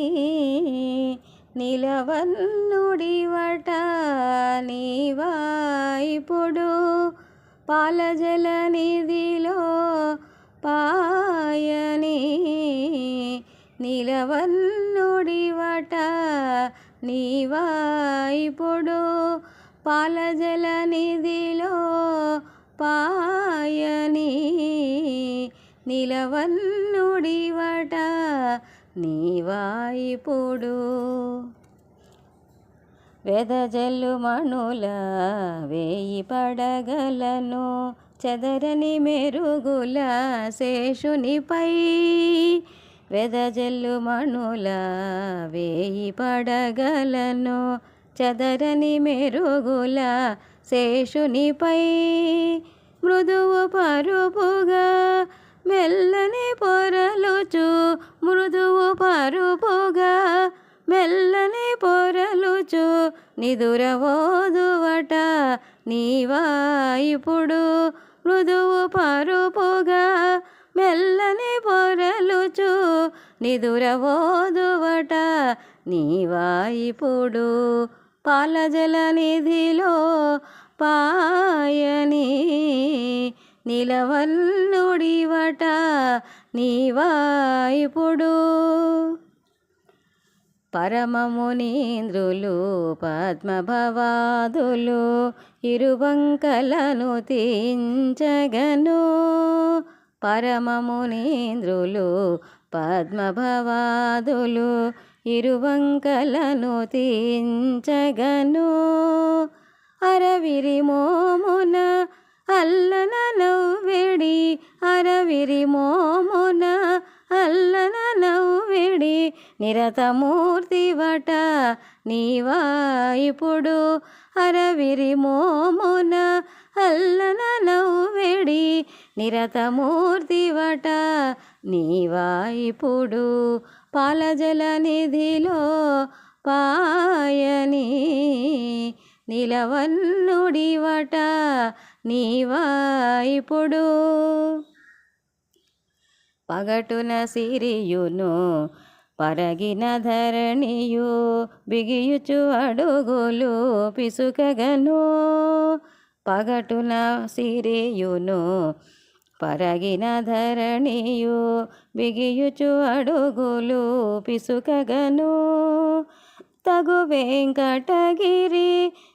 నిలవన్నుడివట నీవాయిపుడు పాలజల నిధిలో పాయని నిలవన్నుడివట నీవాయిపుడు పాలజల నిధిలో పాయని నిలవన్నుడివట నీవాయిపుడు వెదజల్లు మణుల వేయి పడగలను చెదరని మెరుగుల శేషునిపై వెదజల్లు మణుల వేయి పడగలను చెదరని మెరుగుల శేషునిపై మృదువు పరుపుగా మెల్లని పొరలుచు మృదువు పరుపుగా మెల్లని పొరలుచు నిదురవోదువట నీవా ఇప్పుడు మృదువు పరుపుగా మెల్లని పొరలుచు నిదురవోదువట నీవా ఇప్పుడు పాలజల నిధిలో పాయని నిలవన్నుడివట నీవా ఇప్పుడు పరమమునీంద్రులు పద్మభవాదులు ఇరువంకలను తీంచగను పరమమునీంద్రులు పద్మభవాదులు ఇరువంకలను తీంచగను అరవిరి మోమున అల్లన నవ్వెడి అరవిరి మోమున అల్లన నవ్వెడి నిరతమూర్తివట నీవా ఇప్పుడు అరవిరి మోమున అల్లన నవ్వెడి నిరతమూర్తివట నీవా ఇప్పుడు పాలజల నిధిలో పాయని నిలవన్నుడివట నీవా ఇప్పుడు పగటున సిరియును పరగిన ధరణియు బిగియుచు అడుగులు పిసుకగను పగటున సిరియును పరగిన ధరణియు బిగియుచు అడుగులు పిసుకగను తగు వెంకటగిరి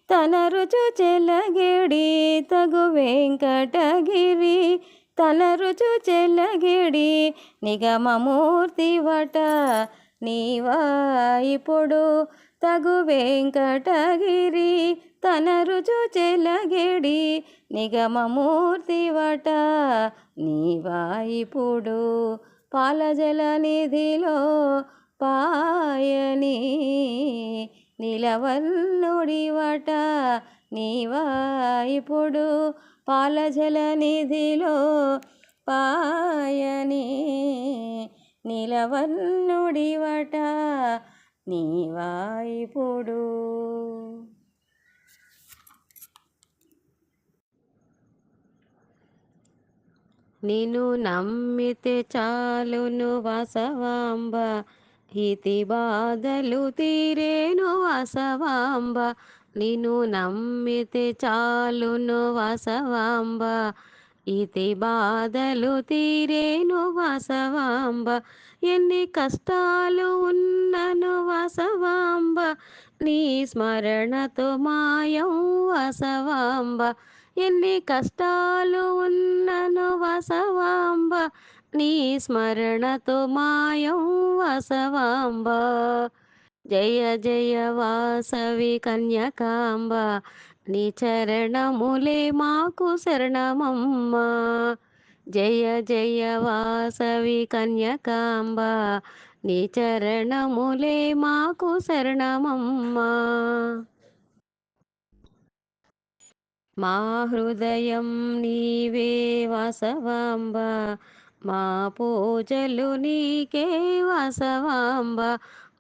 తన రుచు చెలగిడి తగు వెంకటగిరి తన రుచు చెలగిడి నిగమమూర్తివట నీవా ఇప్పుడు తగు వెంకటగిరి తన రుచు చెలగిడి నిగమమూర్తివట నీవా ఇప్పుడు పాలజల నిధిలో పాయని నిలవన్నుడివట నీవా ఇప్పుడు పాలజల నిధిలో పాయని నిలవన్నుడివట నీవా ఇప్పుడు నిన్ను నమ్మితే చాలును వాసవాంబ ఇతి బాధలు తీరేను వాసవాంబ నిన్ను నమ్మితే చాలును వాసవాంబ ఇతి బాధలు తీరేను వాసవాంబ ఎన్ని కష్టాలు ఉన్నను వాసవాంబ నీ స్మరణతో మాయం వాసవాంబ ఎన్ని కష్టాలు ఉన్నను వాసవాంబ నీ స్మరణతో మాయం వాసవాంబ జయ జయ వాసవి కన్యకాంబ నీ చరణములే మాకు శరణమమ్మ జయ జయ వాసవి కన్యకాంబ నీ చరణములే మాకు శరణమమ్మ మా హృదయం నీవే వాసవాంబ మా పూజలు నీకే వాసవాంబ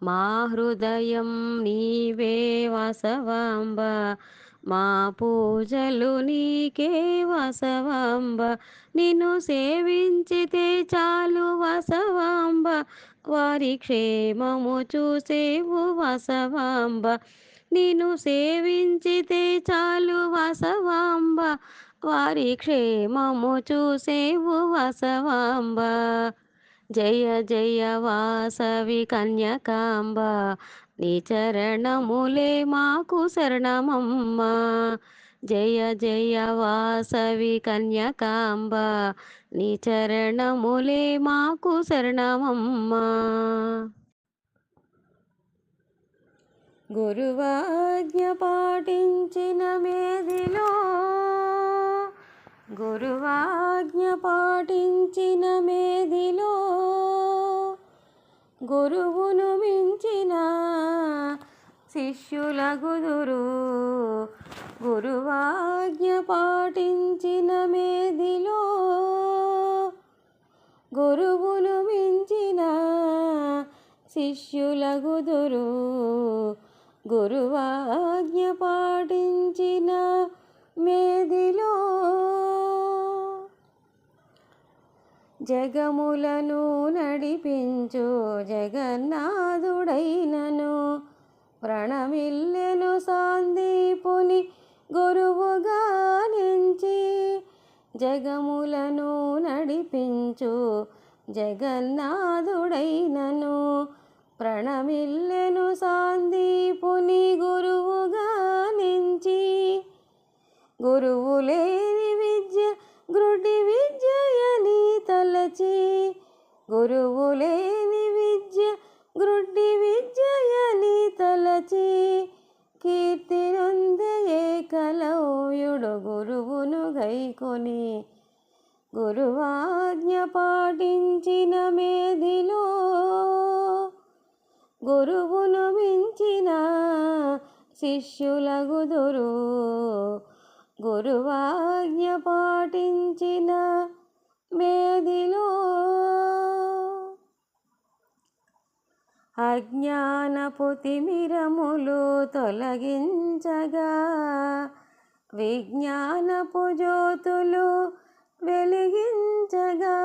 మా హృదయం నీవే వాసవాంబ మా పూజలు నీకే వాసవాంబ నిన్ను సేవించితే చాలు వాసవాంబ వారి క్షేమము చూసేవు వాసవాంబ నిన్ను సేవించితే చాలు వాసవాంబ వారి క్షేమము చూసేవు వాసవాంబ జయ జయ వాసవి కన్యకాంబ నీ చరణములే మాకు శరణమమ్మ జయ జయ వాసవి కన్యకాంబ నీ చరణములే మాకు శరణమమ్మ గురువాజ్ఞ పాటించిన మేదిలో గురువాజ్ఞ పాటించిన మేదిలో గురువును మించిన శిష్యుల గుదురు గురువాజ్ఞ పాటించిన మేదిలో గురువును మించిన శిష్యులగుదురు. గురువాజ్ఞ పాటించిన మేదిలో జగములను నడిపించు జగన్నాథుడైనను ప్రణమిల్లెను సాందీపుని గురువుగా నించి. జగములను నడిపించు జగన్నాథుడైనను ప్రణమిల్లెను సాందీపుని గురువుగా నించి. గురువు లేని విద్య గ్రుడి విద్యయని తలచి. గురువు లేని విద్య గ్రుడ్డి విద్యయని తలచి. కీర్తి నొందే ఏకలవ్యుడు గురువును గైకొని. గురువాజ్ఞ పాటించిన మేదిలో గురువును మించిన శిష్యులగుదురు. గురువాజ్ఞ పాటించిన మేదిలో అజ్ఞానపు తిమిరములు తొలగించగా విజ్ఞానపు జ్యోతులు వెలిగించగా.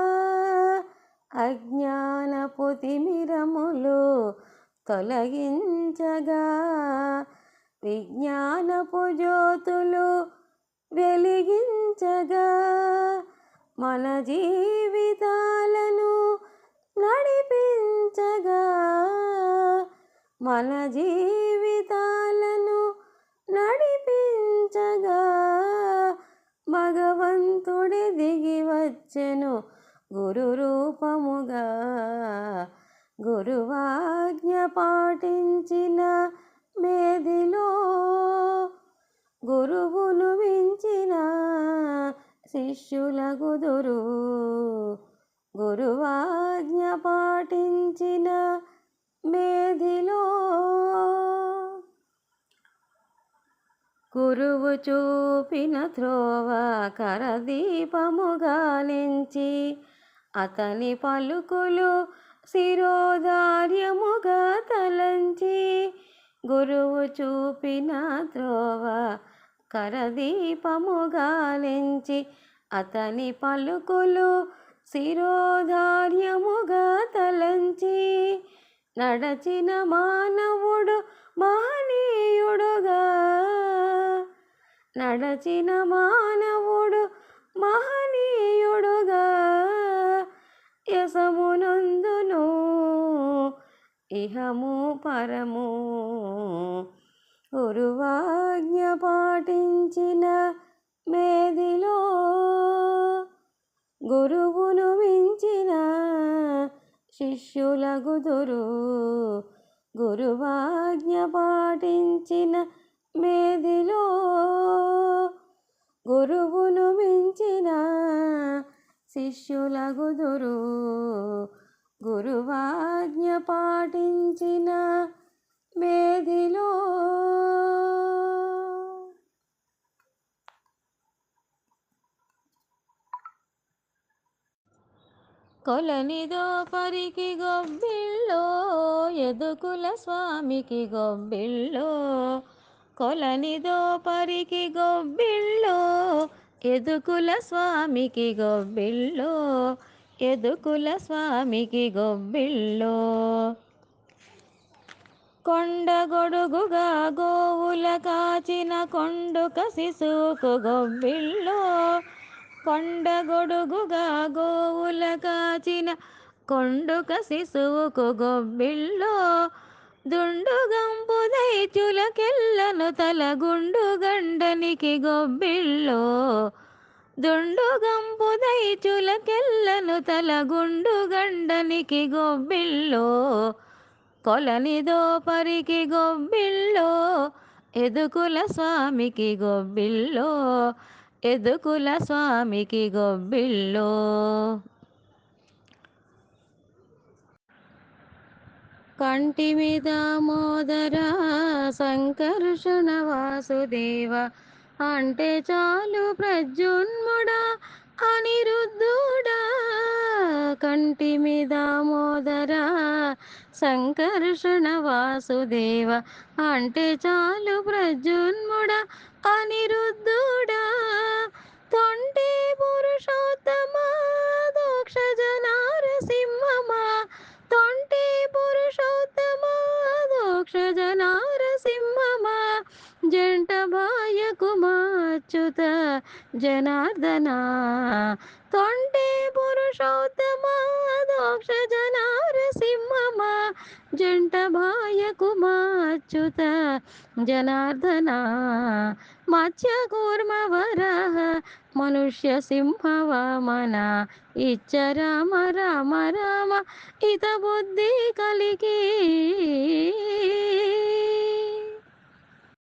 అజ్ఞానపు తిమిరములు తొలగించగా విజ్ఞానపు జ్యోతులు వెలిగించగా. మన జీవితాలను నడిపించగా. మన జీవితాలను నడిపించగా. భగవంతుడి దిగి వచ్చెను గురు రూపముగా. గురువాజ్ఞ పాటించిన మేదిలో గురువును మించిన శిష్యులగుదురు. గురువాజ్ఞ పాటించిన మేదిలో గురువు చూపిన త్రోవ కరదీపముగా నించి. అతని పలుకులు శిరోధార్యముగా తలంచి. గురువు చూపిన త్రోవ కరదీపముగా నించి. అతని పలుకులు శిరోధార్యముగా తలంచి. నడచిన మానవుడు మహనీయుడుగా. నడచిన మానవుడు మహనీయుడుగా. యసమునందును ఇహము పరము. గురువాజ్ఞ పాటించిన మేదిలో గురువును మించిన శిష్యులగుదురు. గురువాజ్ఞ పాటించిన మేదిలో గురువును మించిన శిష్యులగుదురు. గురువాజ్ఞ పాటించిన మేదిలో. కొలనిదో పరికి గొబ్బిళ్ళో యదుకుల స్వామికి గొబ్బిళ్ళో. కొలనిదో పరికి గొబ్బిళ్ళో యదుకుల స్వామికి గొబ్బిళ్ళో. యదుకుల స్వామికి గొబ్బిళ్ళో. కొండగొడుగుగా గోవుల కాచిన కొండుక శిశువుకు గొబ్బిళ్ళో. కొండగొడుగుగా గోవుల కాచిన కొండుక శిశువుకు గొబ్బిళ్ళో. దుండుగంపు దైత్యులకెల్లను తలగుండు గండనికి గొబ్బిళ్ళో. దుండుగంపు దైత్యులకెల్లను తలగుండు గండనికి గొబ్బిళ్ళో. కొలనిదో పరికి గొబ్బిళ్ళో యదుకుల స్వామికి గొబ్బిళ్ళో. యదుకుల స్వామికి గొబ్బిళ్ళో. కంటిమి దామోదర సంకర్షణ వాసుదేవ అంటే చాలు ప్రద్యున్ముడా అనిరుద్ధుడా కంటిమి దామోదర సంకర్షణ వాసుదేవ అంటే చాలు ప్రజన్ముడ అనిరుద్ధుడా తొంటి పురుషోత్తమా దోక్ష జనారసింహమా తొంటి పురుషోత్తమా దోక్ష జనారసింహమా జంట భాయకుమాచ్యుత జనార్దన తొంటి పురుషోత్తమా దోక్ష జనారసింహమా జంట భాయకుమాచ్యుత జనార్దన మత్స్య కూర్మ వరహ మనుష్య సింహ వామన ఇచ్చ రామ రామ రామ ఇత బుద్ధి కలిగి